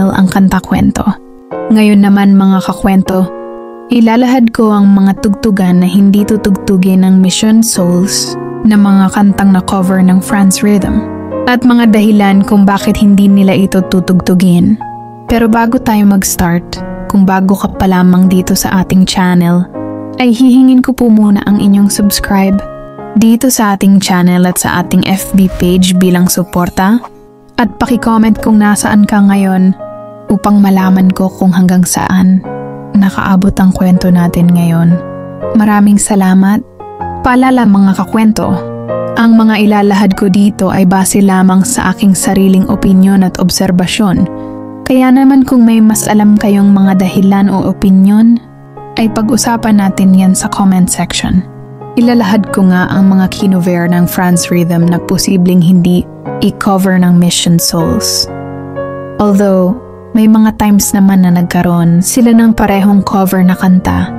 channel ang Kanta Kwento. Ngayon naman mga kakwento, ilalahad ko ang mga tugtugan na hindi tutugtugin ng Mission Souls na mga kantang na cover ng France Rhythm at mga dahilan kung bakit hindi nila ito tutugtugin. Pero bago tayo mag-start, kung bago ka pa lamang dito sa ating channel, ay hihingin ko po muna ang inyong subscribe dito sa ating channel at sa ating FB page bilang suporta at paki-comment kung nasaan ka ngayon upang malaman ko kung hanggang saan nakaabot ang kwento natin ngayon. Maraming salamat. Paalala mga kakwento, ang mga ilalahad ko dito ay base lamang sa aking sariling opinyon at obserbasyon. Kaya naman kung may mas alam kayong mga dahilan o opinyon, ay pag-usapan natin yan sa comment section. Ilalahad ko nga ang mga kinover ng France Rhythm na posibleng hindi i-cover ng Mission Souls. Although, may mga times naman na nagkaroon sila ng parehong cover na kanta.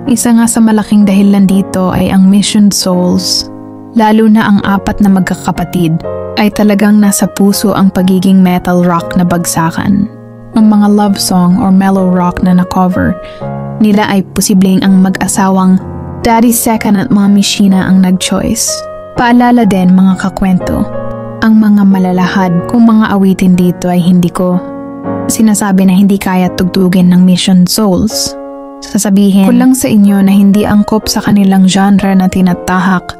Isa nga sa malaking dahilan dito ay ang Mission Souls, lalo na ang apat na magkakapatid, ay talagang nasa puso ang pagiging metal rock na bagsakan. Ang mga love song or mellow rock na na-cover nila ay posibleng ang mag-asawang Daddy Second at Mommy Sheena ang nag-choice. Paalala din mga kakwento, ang mga malalahad kung mga awitin dito ay hindi ko sinasabi na hindi kaya tugtugin ng Mission Souls. Sasabihin ko lang sa inyo na hindi angkop sa kanilang genre na tinatahak.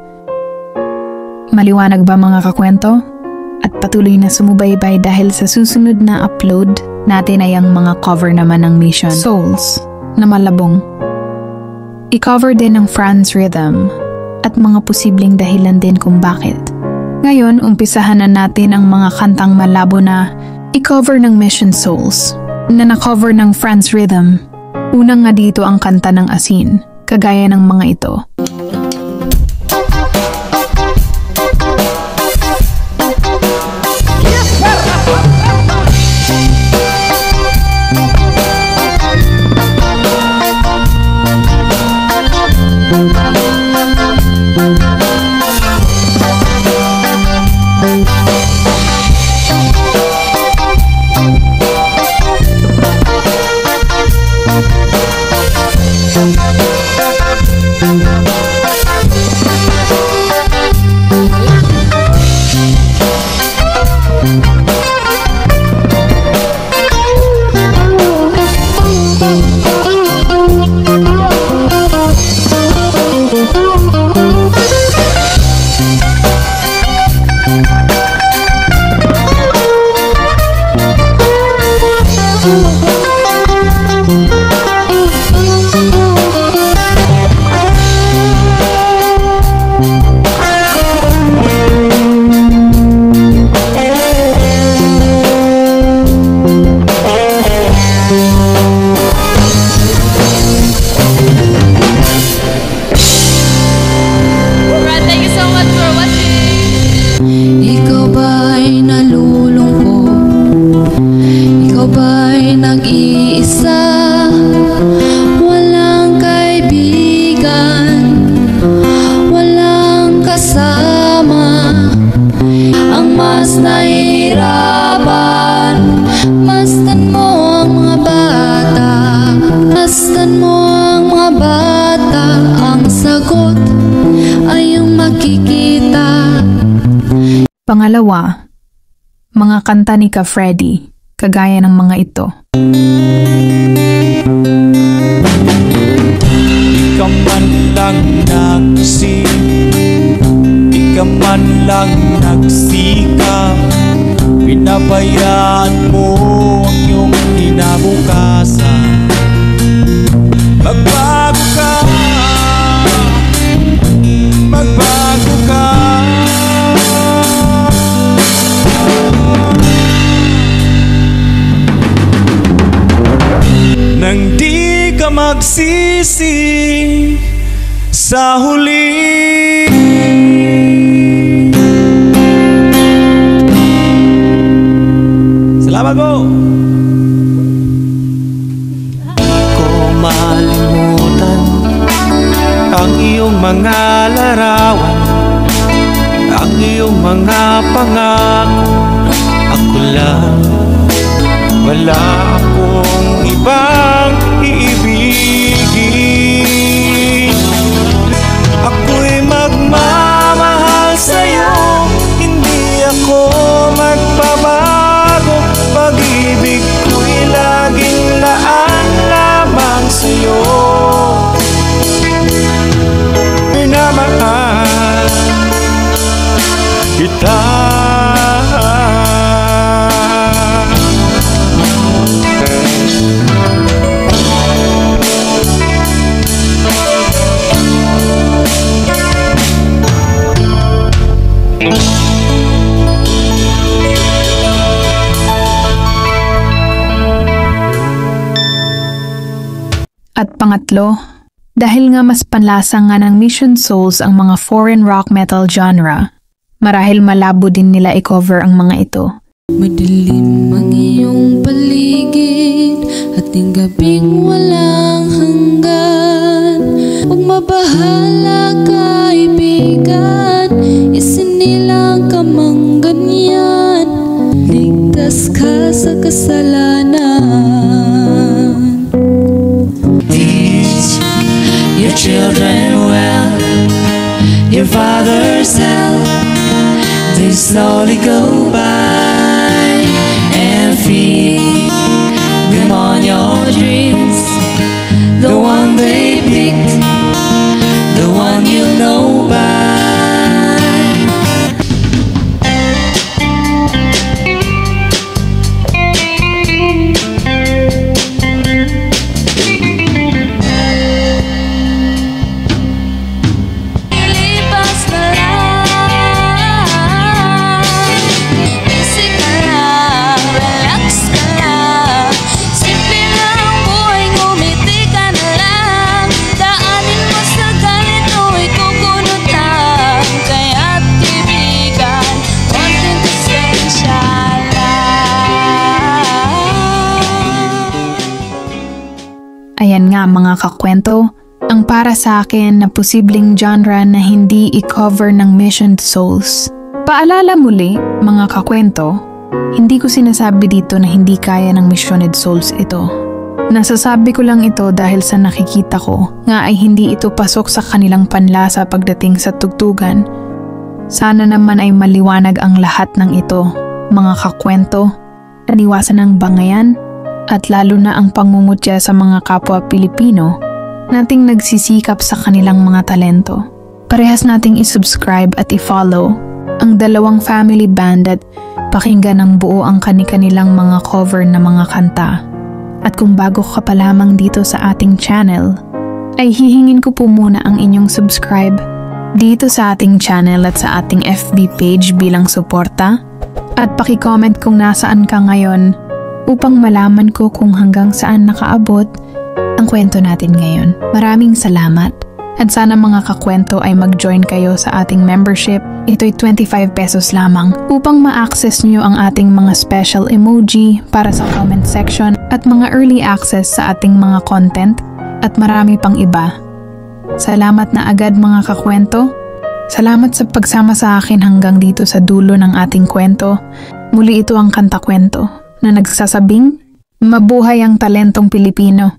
Maliwanag ba mga kakwento? At patuloy na sumubaybay dahil sa susunod na upload natin ay ang mga cover naman ng Mission Souls na malabong. I-cover din ng France Rhythm at mga posibleng dahilan din kung bakit. Ngayon, umpisahan na natin ang mga kantang malabo na i-cover ng Mission Souls na na-cover ng France Rhythm. Unang nga dito ang kanta ng Asin, kagaya ng mga ito. Pangalawa, mga kanta ni Ka Freddy, kagaya ng mga ito. Di ka man lang nagsisip, di ka man lang nagsikap, pinabayaan mo ang iyong kinabukasan. Magbago ka, magbago ka. Nang di ka magsisi sa huli. Salamat po. Di ko malimutan ang iyong mga larawan, ang iyong mga pangako. Ako lang wala akong ibang iibigin. Ako'y magmamahal sa'yo, hindi ako magbabago. Pag-ibig ko'y laging laan lamang sa'yo. Minamahal kita. At pangatlo, dahil nga mas panlasa nga ng Mission Souls ang mga foreign rock metal genre, marahil malabo din nila i-cover ang mga ito. Madilim ang iyong paligid, ating gabing walang hanggan. Huwag mabahala kaibigan, isinilang ka mang ganyan. Ligtas ka sa kasalanan. Your children well, your father's help, they slowly go by and feed them on your dreams. The one they pick, the one you know by. Ayan nga mga kakwento, ang para sa akin na posibleng genre na hindi i-cover ng Mission Souls. Paalala muli, mga kakwento, hindi ko sinasabi dito na hindi kaya ng Missioned Souls ito. Nasasabi ko lang ito dahil sa nakikita ko nga ay hindi ito pasok sa kanilang panlasa pagdating sa tugtugan. Sana naman ay maliwanag ang lahat ng ito, mga kakwento, aniwasan ng bangayan, at lalo na ang pangungutya sa mga kapwa Pilipino nating nagsisikap sa kanilang mga talento. Parehas nating isubscribe at i-follow ang dalawang family band at pakinggan ng buo ang kani-kanilang mga cover na mga kanta. At kung bago ka pa lamang dito sa ating channel, ay hihingin ko po muna ang inyong subscribe dito sa ating channel at sa ating FB page bilang suporta at paki-comment kung nasaan ka ngayon upang malaman ko kung hanggang saan nakaabot ang kwento natin ngayon. Maraming salamat at sana mga kakwento ay mag-join kayo sa ating membership. Ito'y 25 pesos lamang upang ma-access nyo ang ating mga special emoji para sa comment section at mga early access sa ating mga content at marami pang iba. Salamat na agad mga kakwento. Salamat sa pagsama sa akin hanggang dito sa dulo ng ating kwento. Muli ito ang Kanta Kwento na nagsasabing, mabuhay ang talentong Pilipino.